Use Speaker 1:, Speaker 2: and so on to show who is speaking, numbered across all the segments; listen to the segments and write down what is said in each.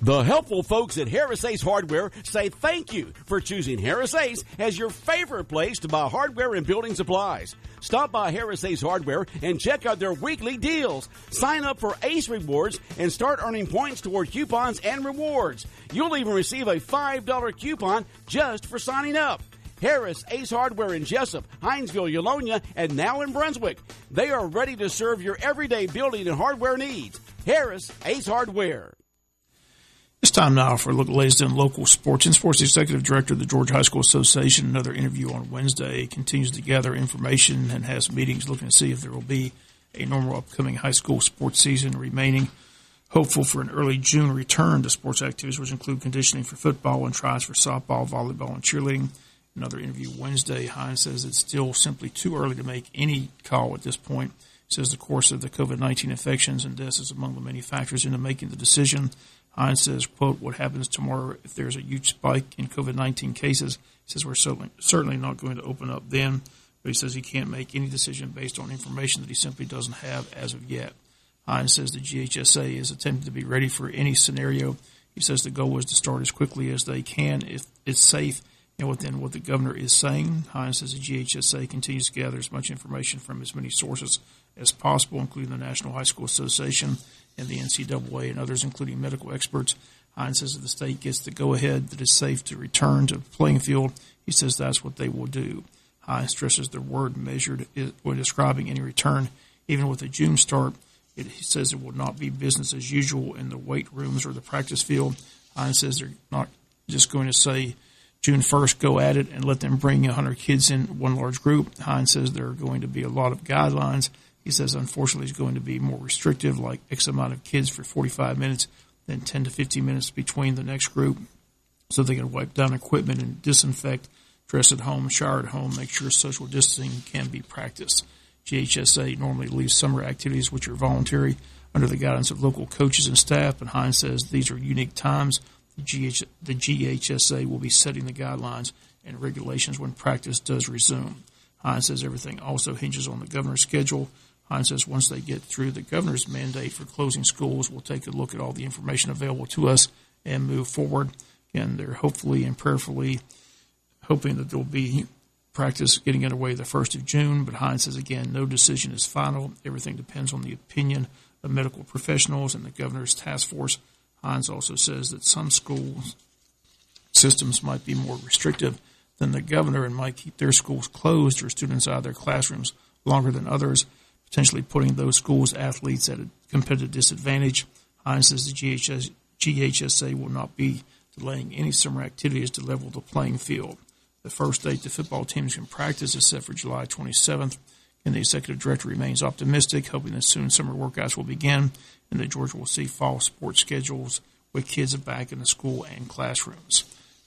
Speaker 1: The helpful folks at Harris Ace Hardware say thank you for choosing Harris Ace as your favorite place to buy hardware and building supplies. Stop by Harris Ace Hardware and check out their weekly deals. Sign up for Ace Rewards and start earning points toward coupons and rewards. You'll even receive a $5 coupon just for signing up. Harris Ace Hardware in Jesup, Hinesville, Eulonia, and now in Brunswick. They are ready to serve your everyday building and hardware needs. Harris Ace Hardware.
Speaker 2: It's time now for a look at the latest in local sports. And Sports Executive Director of the Georgia High School Association, another interview on Wednesday, continues to gather information and has meetings looking to see if there will be a normal upcoming high school sports season, remaining hopeful for an early June return to sports activities, which include conditioning for football and tries for softball, volleyball, and cheerleading. Another interview Wednesday, Hines says it's still simply too early to make any call at this point. He says the course of the COVID-19 infections and deaths is among the many factors into making the decision. Hines says, quote, what happens tomorrow if there's a huge spike in COVID-19 cases? He says we're certainly not going to open up then, but he says he can't make any decision based on information that he simply doesn't have as of yet. Hines says the GHSA is attempting to be ready for any scenario. He says the goal is to start as quickly as they can if it's safe and within what the governor is saying. Hines says the GHSA continues to gather as much information from as many sources as possible, including the National High School Association and the NCAA and others, including medical experts. Hines says if the state gets the go-ahead that it's safe to return to the playing field, he says that's what they will do. Hines stresses the word measured when describing any return. Even with a June start, he says it will not be business as usual in the weight rooms or the practice field. Hines says they're not just going to say June 1st, go at it and let them bring 100 kids in one large group. Hines says there are going to be a lot of guidelines. He says, unfortunately, it's going to be more restrictive, like X amount of kids for 45 minutes, then 10 to 15 minutes between the next group, so they can wipe down equipment and disinfect, dress at home, shower at home, make sure social distancing can be practiced. GHSA normally leaves summer activities, which are voluntary, under the guidance of local coaches and staff, but Hines says these are unique times. The GHSA will be setting the guidelines and regulations when practice does resume. Hines says everything also hinges on the governor's schedule. Hines says once they get through the governor's mandate for closing schools, we'll take a look at all the information available to us and move forward. And they're hopefully and prayerfully hoping that there will be practice getting underway the 1st of June. But Hines says, again, no decision is final. Everything depends on the opinion of medical professionals and the governor's task force. Hines also says that some school systems might be more restrictive than the governor and might keep their schools closed or students out of their classrooms longer than others, potentially putting those schools' athletes at a competitive disadvantage. Hines says the GHSA will not be delaying any summer activities to level the playing field. The first date the football teams can practice is set for July 27th, and the executive director remains optimistic, hoping that soon summer workouts will begin and that Georgia will see fall sports schedules with kids back in the school and classrooms.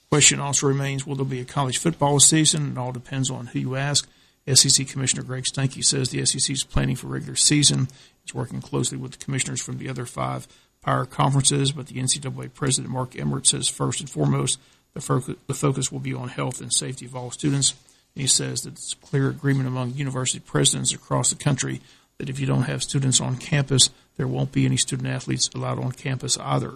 Speaker 2: Question also remains, will there be a college football season? It all depends on who you ask. SEC Commissioner Greg Stanke says the SEC is planning for regular season. It's working closely with the commissioners from the other 5 power conferences, but the NCAA President Mark Emmert says first and foremost the focus will be on health and safety of all students. And he says that it's clear agreement among university presidents across the country that if you don't have students on campus, there won't be any student athletes allowed on campus either.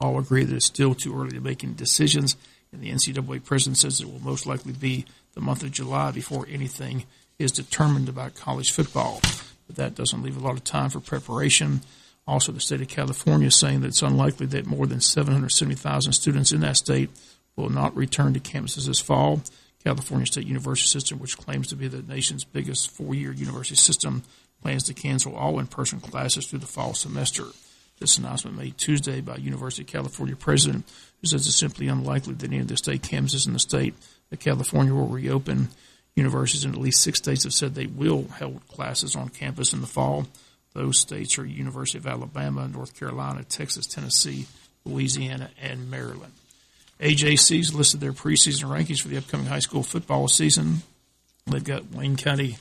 Speaker 2: All agree that it's still too early to make any decisions, and the NCAA president says it will most likely be the month of July before anything is determined about college football. But that doesn't leave a lot of time for preparation. Also, the state of California is saying that it's unlikely that more than 770,000 students in that state will not return to campuses this fall. California State University System, which claims to be the nation's biggest 4-year university system, plans to cancel all in-person classes through the fall semester. This announcement made Tuesday by University of California president, who says it's simply unlikely that any of the state campuses in the state that California will reopen. Universities in at least 6 states have said they will hold classes on campus in the fall. Those states are University of Alabama, North Carolina, Texas, Tennessee, Louisiana, and Maryland. AJC's listed their preseason rankings for the upcoming high school football season. They've got Wayne County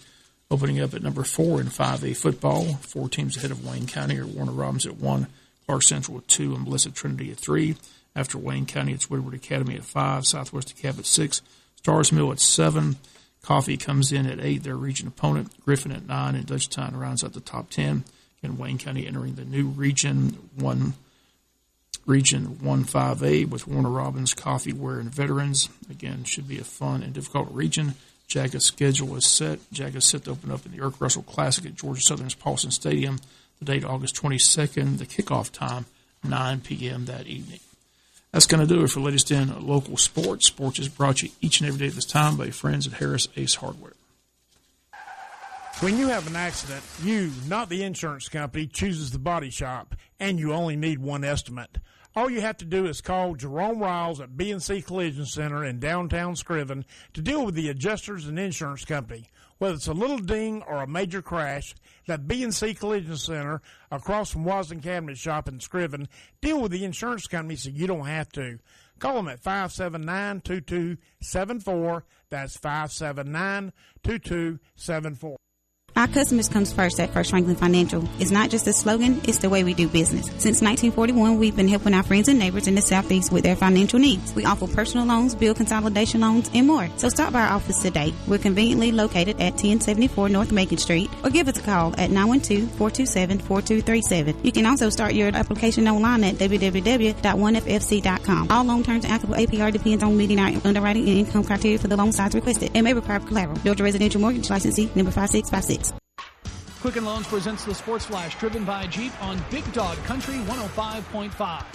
Speaker 2: opening up at number 4 in 5A football. 4 teams ahead of Wayne County are Warner Robins at 1, Clark Central at 2, and Blessed Trinity at 3. After Wayne County, it's Woodward Academy at 5, Southwest DeKalb at 6, Stars Mill at 7. Coffee comes in at 8, their region opponent. Griffin at 9, and Dutchtown rounds out the top 10. And Wayne County entering the new Region 1 Region 15A with Warner Robins, Coffee, Ware, and Veterans. Again, should be a fun and difficult region. Jaga's schedule is set. Jaga's set to open up in the Irk Russell Classic at Georgia Southern's Paulson Stadium. The date, August 22nd. The kickoff time, 9 p.m. that evening. That's going to do it for latest in local sports. Sports is brought to you each and every day at this time by friends at Harris Ace Hardware.
Speaker 3: When you have an accident, you, not the insurance company, chooses the body shop, and you only need one estimate. All you have to do is call Jerome Riles at B&C Collision Center in downtown Scriven to deal with the adjusters and insurance company. Whether it's a little ding or a major crash, that B&C Collision Center across from Wasden Cabinet Shop in Scriven, deal with the insurance company so you don't have to. Call them at 579-2274. That's 579-2274.
Speaker 4: Our customers comes first at First Franklin Financial. It's not just a slogan, it's the way we do business. Since 1941, we've been helping our friends and neighbors in the Southeast with their financial needs. We offer personal loans, bill consolidation loans, and more. So stop by our office today. We're conveniently located at 1074 North Macon Street, or give us a call at 912-427-4237. You can also start your application online at www.1ffc.com. All loan terms and applicable APR depends on meeting our underwriting and income criteria for the loan size requested and may require collateral. Georgia Residential Mortgage Licensee number 5656.
Speaker 5: Quicken Loans presents the Sports Flash, driven by Jeep on Big Dog Country 105.5.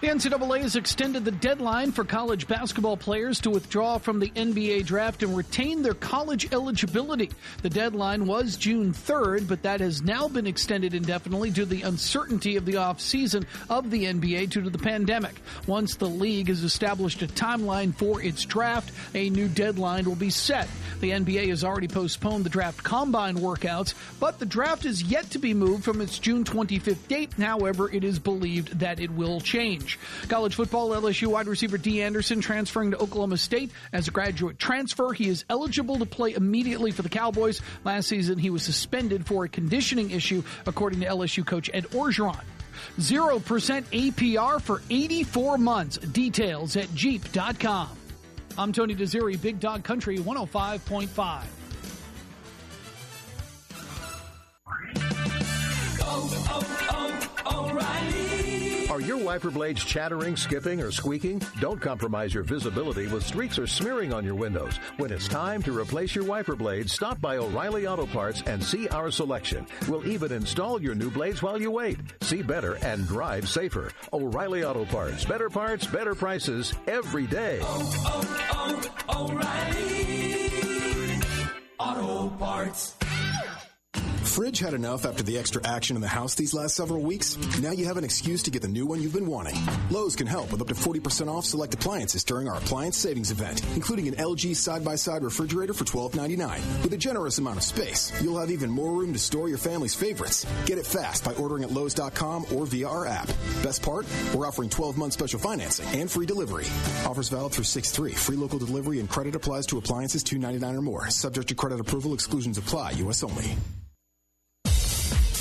Speaker 5: The NCAA has extended the deadline for college basketball players to withdraw from the NBA draft and retain their college eligibility. The deadline was June 3rd, but that has now been extended indefinitely due to the uncertainty of the offseason of the NBA due to the pandemic. Once the league has established a timeline for its draft, a new deadline will be set. The NBA has already postponed the draft combine workouts, but the draft is yet to be moved from its June 25th date. However, it is believed that it will change. College football, LSU wide receiver D. Anderson transferring to Oklahoma State as a graduate transfer. He is eligible to play immediately for the Cowboys. Last season, he was suspended for a conditioning issue, according to LSU coach Ed Orgeron. 0% APR for 84 months. Details at Jeep.com. I'm Tony Desiri, Big Dog Country 105.5.
Speaker 6: O'Reilly. Are your wiper blades chattering, skipping, or squeaking? Don't compromise your visibility with streaks or smearing on your windows. When it's time to replace your wiper blades, stop by O'Reilly Auto Parts and see our selection. We'll even install your new blades while you wait. See better and drive safer. O'Reilly Auto Parts. Better prices every day.
Speaker 7: O'Reilly Auto Parts.
Speaker 8: Fridge had enough after the extra action in the house these last several weeks? Now you have an excuse to get the new one you've been wanting. Lowe's can help with up to 40% off select appliances during our appliance savings event, including an LG side-by-side refrigerator for $12.99. With a generous amount of space, you'll have even more room to store your family's favorites. Get it fast by ordering at Lowe's.com or via our app. Best part? We're offering 12-month special financing and free delivery. Offers valid through 6/3. Free local delivery and credit applies to appliances $2.99 or more. Subject to credit approval. Exclusions apply. U.S. only.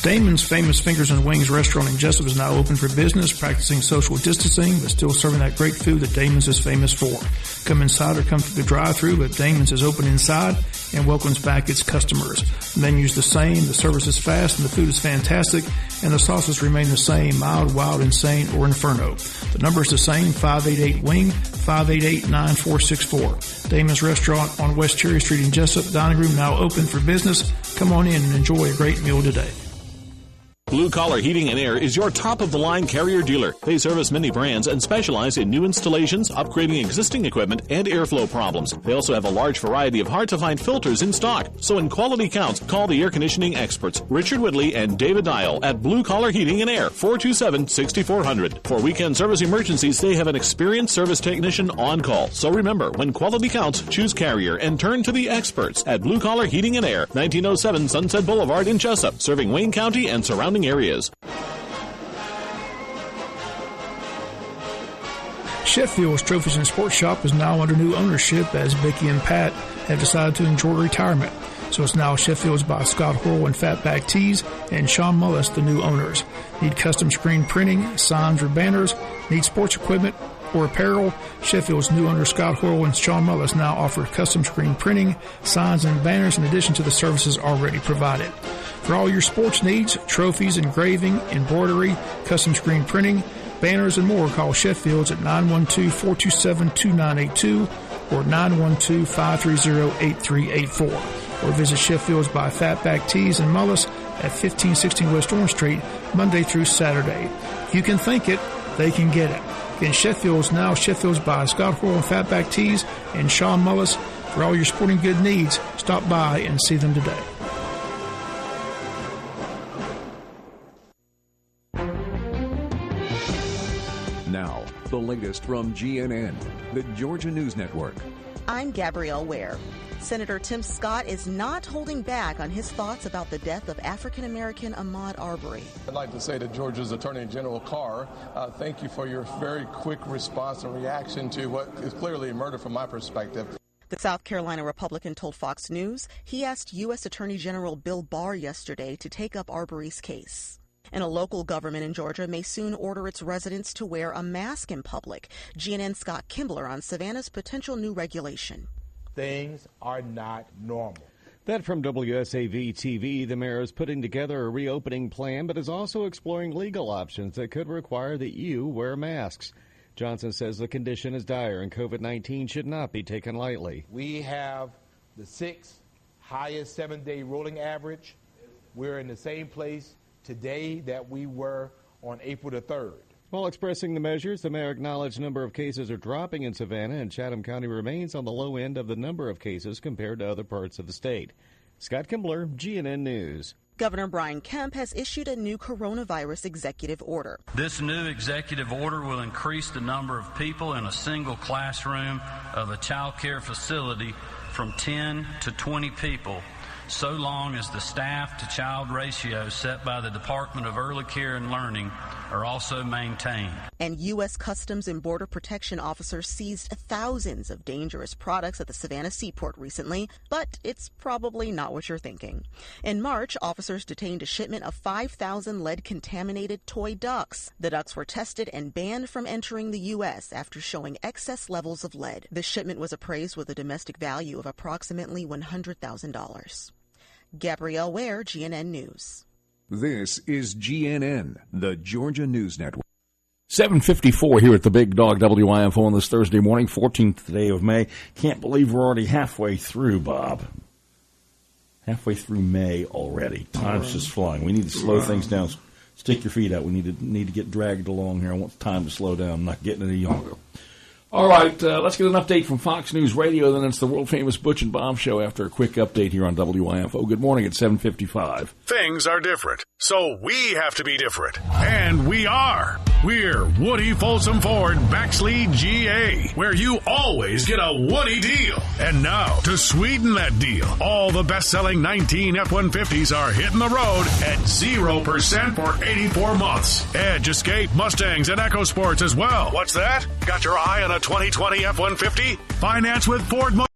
Speaker 2: Damon's Famous Fingers and Wings restaurant in Jesup is now open for business, practicing social distancing, but still serving that great food that Damon's is famous for. Come inside or come through the drive-thru, but Damon's is open inside and welcomes back its customers. The menu's the same, the service is fast, and the food is fantastic, and the sauces remain the same, mild, wild, insane, or inferno. The number is the same, 588-WING, 588-9464. Damon's Restaurant on West Cherry Street in Jesup. Dining room now open for business. Come on in and enjoy a great meal today.
Speaker 9: Blue Collar Heating and Air is your top-of-the-line Carrier dealer. They service many brands and specialize in new installations, upgrading existing equipment, and airflow problems. They also have a large variety of hard-to-find filters in stock. So when quality counts, call the air conditioning experts, Richard Whitley and David Dial at Blue Collar Heating and Air, 427-6400. For weekend service emergencies, they have an experienced service technician on call. So remember, when quality counts, choose Carrier and turn to the experts at Blue Collar Heating and Air, 1907 Sunset Boulevard in Jesup, serving Wayne County and surrounding areas.
Speaker 2: Sheffield's Trophies and Sports Shop is now under new ownership as Becky and Pat have decided to enjoy retirement. So it's now Sheffield's by Scott Horrell and Fatback Tees and Sean Mullis, the new owners. Need custom screen printing, signs, or banners? Need sports equipment or apparel? Sheffield's new owner Scott Horrell and Sean Mullis now offer custom screen printing, signs, and banners in addition to the services already provided. For all your sports needs, trophies, engraving, embroidery, custom screen printing, banners, and more, call Sheffield's at 912-427-2982 or 912-530-8384. Or visit Sheffield's by Fatback Tees and Mullis at 1516 West Orange Street, Monday through Saturday. If you can think it, they can get it. Again, Sheffield's now Sheffield's by Scott Hoyle and Fatback Tees and Sean Mullis. For all your sporting good needs, stop by and see them today.
Speaker 10: Now, the latest from GNN, the Georgia News Network.
Speaker 11: I'm Gabrielle Ware. Senator Tim Scott is not holding back on his thoughts about the death of African-American Ahmaud Arbery.
Speaker 12: I'd like to say to Georgia's Attorney General Carr, thank you for your very quick response and reaction to what is clearly a murder from my perspective.
Speaker 11: The South Carolina Republican told Fox News he asked U.S. Attorney General Bill Barr yesterday to take up Arbery's case. And a local government in Georgia may soon order its residents to wear a mask in public. GNN's Scott Kimbler on Savannah's potential new regulation.
Speaker 13: Things are not normal.
Speaker 14: That from WSAV-TV, the mayor is putting together a reopening plan, but is also exploring legal options that could require that you wear masks. Johnson says the condition is dire and COVID-19 should not be taken lightly.
Speaker 13: We have the 6th highest 7-day rolling average. We're in the same place today that we were on April the 3rd.
Speaker 14: While expressing the measures, the mayor acknowledged number of cases are dropping in Savannah, and Chatham County remains on the low end of the number of cases compared to other parts of the state. Scott Kimbler, GNN News.
Speaker 11: Governor Brian Kemp has issued a new coronavirus executive order.
Speaker 15: This new executive order will increase the number of people in a single classroom of a child care facility from 10 to 20 people, so long as the staff-to-child ratio set by the Department of Early Care and Learning are also maintained.
Speaker 11: And U.S. Customs and Border Protection officers seized thousands of dangerous products at the Savannah Seaport recently, but it's probably not what you're thinking. In March, officers detained a shipment of 5,000 lead-contaminated toy ducks. The ducks were tested and banned from entering the U.S. after showing excess levels of lead. The shipment was appraised with a domestic value of approximately $100,000. Gabrielle Ware, GNN News.
Speaker 10: This is GNN, the Georgia News Network.
Speaker 16: 7:54 here at the Big Dog WIFO on this Thursday morning, 14th day of May. Can't believe we're already halfway through, Bob. Halfway through May already. Time's just flying. We need to slow things down. Stick your feet out. We need to get dragged along here. I want time to slow down. I'm not getting any younger. All right, let's get an update from Fox News Radio. Then it's the world-famous Butch and Bob Show after a quick update here on WIFO. Good morning at 7:55.
Speaker 17: Things are different, so we have to be different. And we are. We're Woody Folsom Ford Baxley GA, where you always get a Woody deal. And now, to sweeten that deal, all the best-selling 19 F-150s are hitting the road at 0% for 84 months. Edge, Escape, Mustangs, and EcoSports as well. What's that? Got your eye on a 2020 F-150? Finance with Ford Motors.